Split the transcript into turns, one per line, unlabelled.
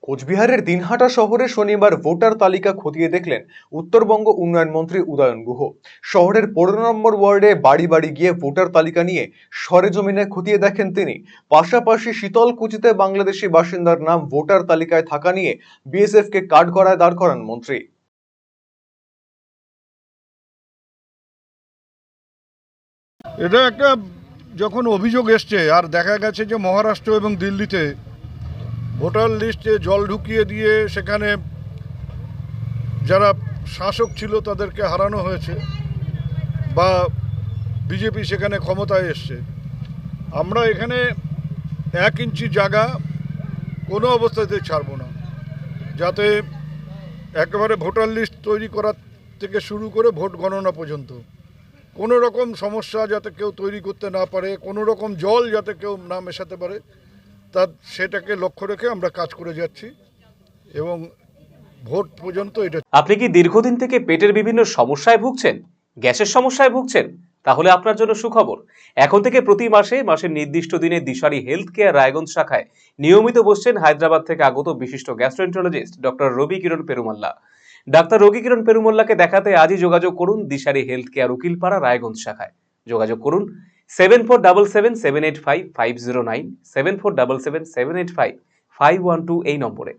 কোচবিহারের দিনহাটা শহরে শনিবার ভোটার তালিকা খতিয়ে দেখলেন উত্তরবঙ্গ উন্নয়ন মন্ত্রী উদয়ন গুহ। শহরের 15 নম্বর ওয়ার্ডে বাড়ি বাড়ি গিয়ে ভোটার তালিকা নিয়ে সরেজমিনে খতিয়ে দেখেন তিনি। পাশাপাশি শীতলকুচিতে বাংলাদেশি বাসিন্দার নাম ভোটার তালিকায় থাকা নিয়ে বিএসএফ কে কাঠ গড়ায় দাঁড় করান মন্ত্রী।
এটা একটা যখন অভিযোগ এসছে আর দেখা গেছে যে মহারাষ্ট্র এবং দিল্লিতে ভোটার লিস্টে জল ঢুকিয়ে দিয়ে সেখানে যারা শাসক ছিল তাদেরকে হারানো হয়েছে বা বিজেপি সেখানে ক্ষমতায় এসছে, আমরা এখানে 1 ইঞ্চি জায়গা কোনো অবস্থাতে ছাড়ব না, যাতে একেবারে ভোটার লিস্ট তৈরি করার থেকে শুরু করে ভোট গণনা পর্যন্ত কোনো রকম সমস্যা যাতে কেউ তৈরি করতে না পারে, কোনো রকম জল যাতে কেউ না মেশাতে পারে, সেটাকে লক্ষ্য রেখে আমরা কাজ করে যাচ্ছি এবং ভোট পর্যন্ত এটা।
আপনি কি দীর্ঘদিন থেকে পেটের বিভিন্ন সমস্যায় ভুগছেন, গ্যাসের সমস্যায় ভুগছেন? তাহলে আপনার জন্য সুখবর। এখন থেকে প্রতি মাসের নির্দিষ্ট দিনে দিশারি হেলথ কেয়ার রায়গঞ্জ শাখায় নিয়মিত বসছেন হায়দ্রাবাদ থেকে আগত বিশিষ্ট গ্যাস্ট্রোএন্টারোলজিস্ট ডক্টর রবি কিরণ পেরুমাল্লা। ডাক্তার রবি কিরণ পেরুমাল্লাকে দেখাতে আজই যোগাযোগ করুন দিশারি হেলথ কেয়ার উকিলপাড়া রায়গঞ্জ শাখায়। যোগাযোগ করুন 7477785509, 7477785512 এই নম্বরে।